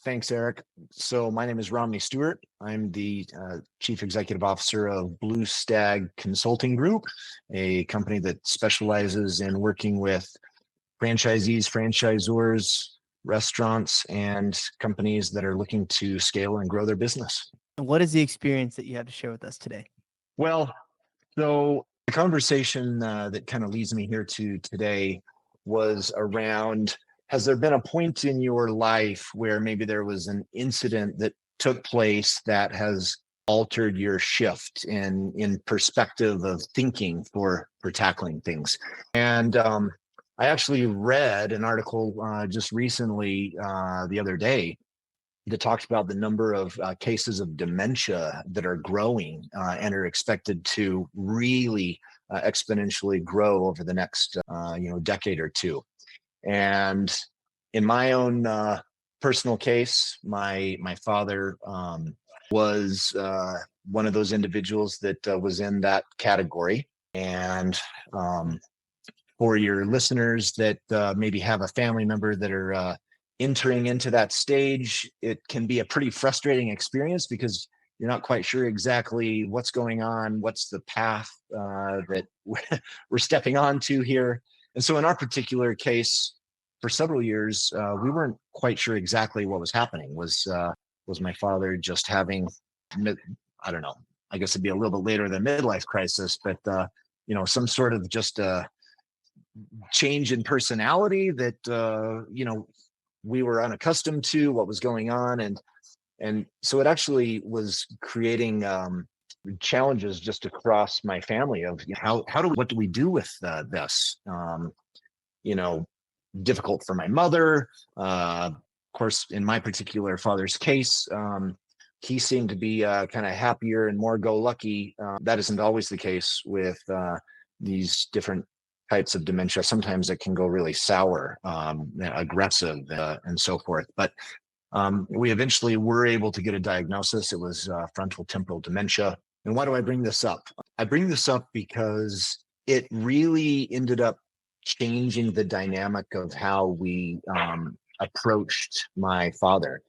Thanks, Eric. So my name is Romney Stewart. I'm the Chief Executive Officer of Bluestag Consulting Group, a company that specializes in working with franchisees, franchisors, restaurants, and companies that are looking to scale and grow their business. What is the experience that you have to share with us today? Well, so the conversation that kind of leads me here to today was around, has there been a point in your life where maybe there was an incident that took place that has altered your shift in perspective of thinking for tackling things? And I actually read an article just recently the other day that talks about the number of cases of dementia that are growing and are expected to really exponentially grow over the next decade or two. And in my own personal case, my father was one of those individuals that was in that category. And for your listeners that maybe have a family member that are entering into that stage, it can be a pretty frustrating experience because you're not quite sure exactly what's going on, what's the path that we're stepping onto here. And so in our particular case, for several years, we weren't quite sure exactly what was happening. Was my father just having, I don't know, I guess it'd be a little bit later than midlife crisis, but some sort of just change in personality that we were unaccustomed to what was going on, and so it actually was creating challenges just across my family of what do we do with this? Difficult for my mother. Of course, in my particular father's case, he seemed to be kind of happier and more go-lucky. That isn't always the case with these different types of dementia. Sometimes it can go really sour, aggressive, and so forth. But we eventually were able to get a diagnosis. It was frontal temporal dementia. And why do I bring this up? I bring this up because it really ended up changing the dynamic of how we approached my father.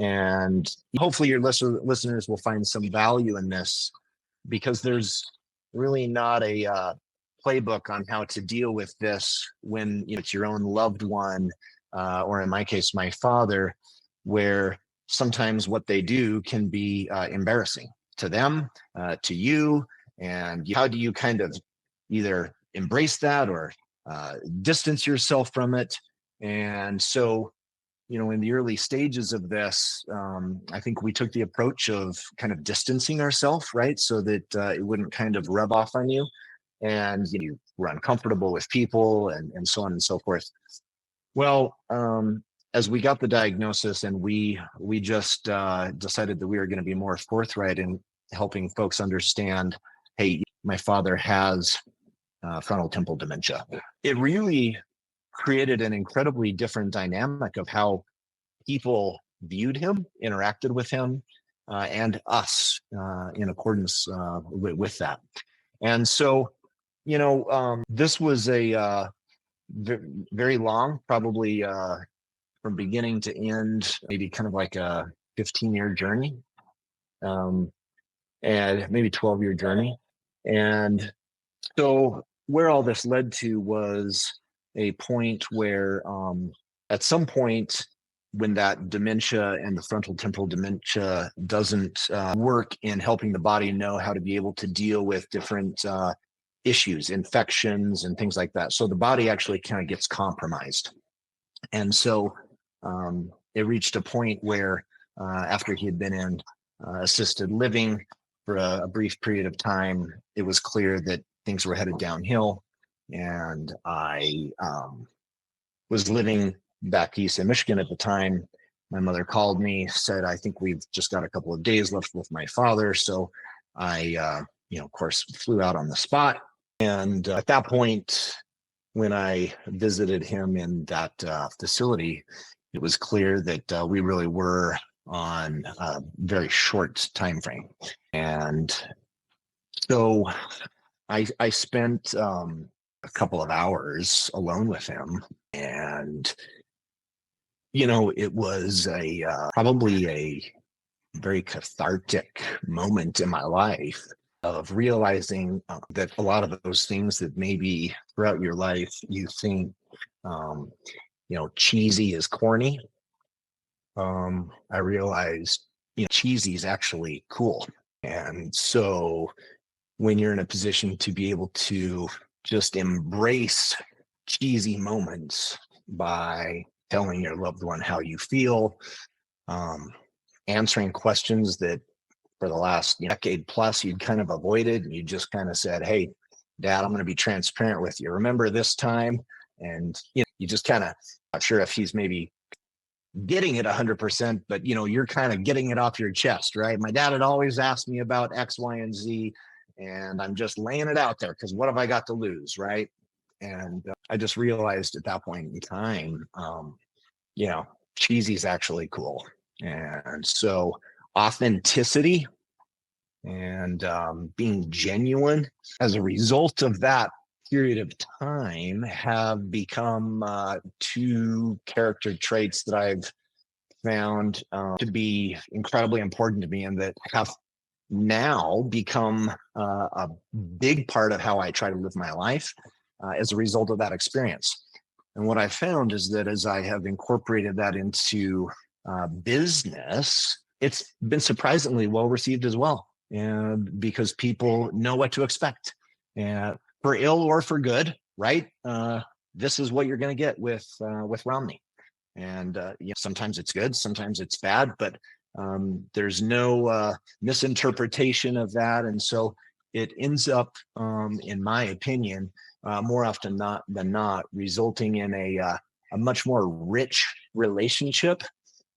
And hopefully your listeners will find some value in this, because there's really not a playbook on how to deal with this when it's your own loved one, or in my case, my father, where sometimes what they do can be embarrassing to them, to you, and how do you kind of either embrace that or distance yourself from it? And so, in the early stages of this, I think we took the approach of kind of distancing ourselves, right? So that it wouldn't kind of rub off on you, and you were uncomfortable with people and so on and so forth. Well, as we got the diagnosis and we just decided that we were going to be more forthright in helping folks understand, hey, my father has frontal temporal dementia. It really created an incredibly different dynamic of how people viewed him, interacted with him, and us in accordance with that. And so, this was a very long, probably from beginning to end, maybe kind of like a 15-year journey, and maybe 12-year journey. And so where all this led to was a point where at some point when that dementia and the frontal temporal dementia doesn't work in helping the body know how to be able to deal with different issues, infections and things like that. So the body actually kind of gets compromised. And so it reached a point where after he had been in assisted living for a brief period of time, it was clear that things were headed downhill. And I was living back east in Michigan at the time. My mother called me, said, I think we've just got a couple of days left with my father. So I, of course, flew out on the spot. And at that point, when I visited him in that facility, it was clear that we really were on a very short time frame. And so I spent a couple of hours alone with him, and It was a probably a very cathartic moment in my life of realizing that a lot of those things that maybe throughout your life you think, um, cheesy is corny. I realized, cheesy is actually cool. And so when you're in a position to be able to just embrace cheesy moments by telling your loved one how you feel, um, answering questions that for the last decade plus you'd kind of avoided, and you just kind of said, "Hey, Dad, I'm going to be transparent with you. Remember this time?" And you just kind of, not sure if he's maybe getting it 100%, but you're kind of getting it off your chest, right? My dad had always asked me about X, Y, and Z, and I'm just laying it out there because what have I got to lose, right? And I just realized at that point in time, cheesy is actually cool. And so authenticity and being genuine as a result of that period of time have become two character traits that I've found to be incredibly important to me, and that have now become a big part of how I try to live my life as a result of that experience. And what I found is that as I have incorporated that into business, it's been surprisingly well received as well, and because people know what to expect, and for ill or for good, right? This is what you're going to get with Romney. And sometimes it's good, sometimes it's bad, but there's no misinterpretation of that. And so it ends up, in my opinion, more often than not, resulting in a much more rich relationship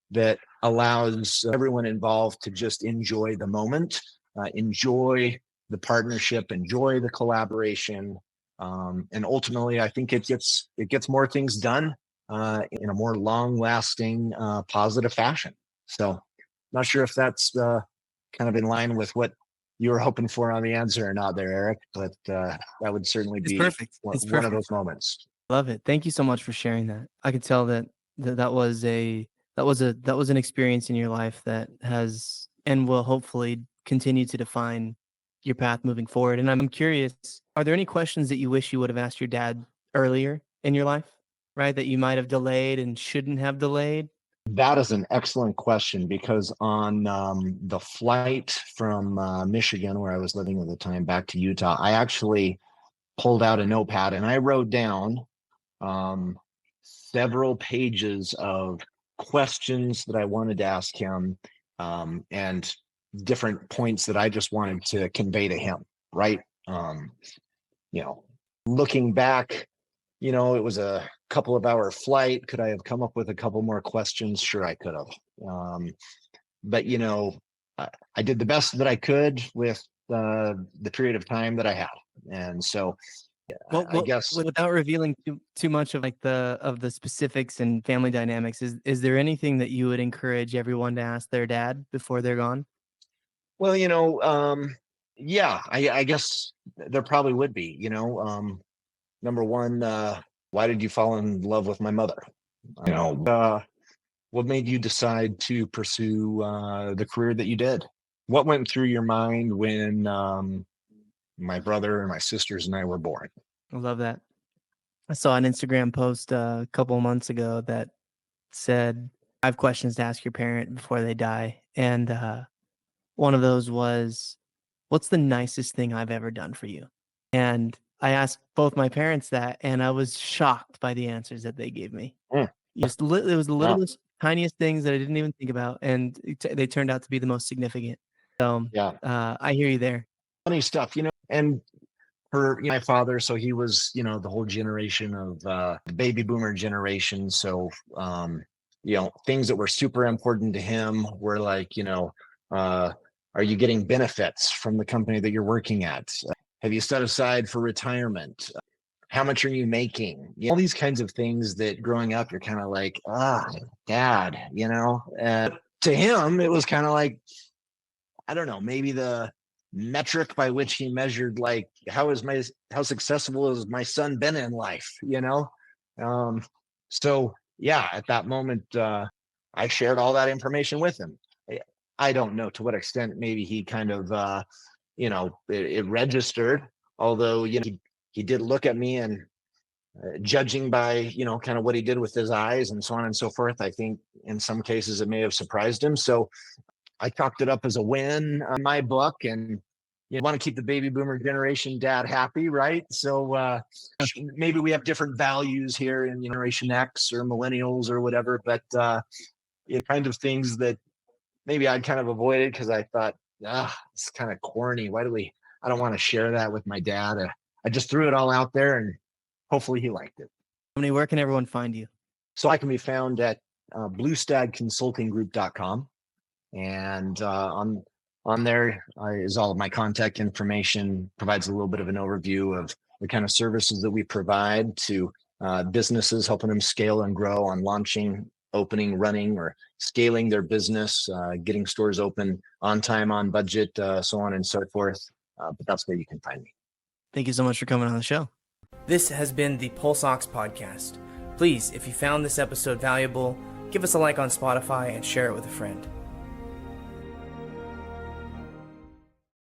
that allows everyone involved to just enjoy the moment, enjoy the partnership, enjoy the collaboration, and ultimately, I think it gets more things done in a more long-lasting, positive fashion. So, not sure if that's kind of in line with what you were hoping for on the answer or not, there, Eric. But that would certainly It's be perfect. It's one of perfect. those moments. Love it. Thank you so much for sharing that. I could tell that was an experience in your life that has and will hopefully continue to define your path moving forward. And I'm curious, are there any questions that you wish you would have asked your dad earlier in your life, right? That you might have delayed and shouldn't have delayed? That is an excellent question, because on the flight from Michigan, where I was living at the time, back to Utah, I actually pulled out a notepad and I wrote down um, several pages of questions that I wanted to ask him, and different points that I just wanted to convey to him, right? Um, you know, Looking back, it was a couple of hour flight. Could I have come up with a couple more questions? Sure, I could have. But I did the best that I could with the period of time that I had, and so I Well, guess. without revealing too much of the specifics and family dynamics, is there anything that you would encourage everyone to ask their dad before they're gone? Well, yeah, I guess there probably would be. Number one, why did you fall in love with my mother? You know, uh, what made you decide to pursue the career that you did? What went through your mind when my brother and my sisters and I were born? I love that. I saw an Instagram post a couple months ago that said, "5 questions to ask your parent before they die." And one of those was, "What's the nicest thing I've ever done for you?" And I asked both my parents that, and I was shocked by the answers that they gave me. Mm, It was the yeah, littlest, tiniest things that I didn't even think about, and they turned out to be the most significant. So, yeah, I hear you there. funny stuff. And my father, so he was, the whole generation of the baby boomer generation. So, things that were super important to him were like, uh, are you getting benefits from the company that you're working at? Have you set aside for retirement? How much are you making? All these kinds of things that growing up, you're kind of like, dad, to him, it was kind of like, I don't know, maybe the metric by which he measured, like, how successful has my son been in life, um so yeah, at that moment, I shared all that information with him. I don't know to what extent maybe he kind of, it registered, although, he did look at me and judging by, kind of what he did with his eyes and so on and so forth, I think in some cases it may have surprised him. So I chalked it up as a win on my book, and you want to keep the baby boomer generation dad happy, right? So maybe we have different values here in Generation X or millennials or whatever, but kind of things that maybe I'd kind of avoided because I thought, it's kind of corny. I don't want to share that with my dad. I just threw it all out there and hopefully he liked it. Romney, where can everyone find you? So I can be found at bluestagconsultinggroup.com. And on there is all of my contact information, provides a little bit of an overview of the kind of services that we provide to businesses, helping them scale and grow on launching, opening, running, or scaling their business, getting stores open on time, on budget, so on and so forth. But that's where you can find me. Thank you so much for coming on the show. This has been the Pulse Ox podcast. Please, if you found this episode valuable, give us a like on Spotify and share it with a friend.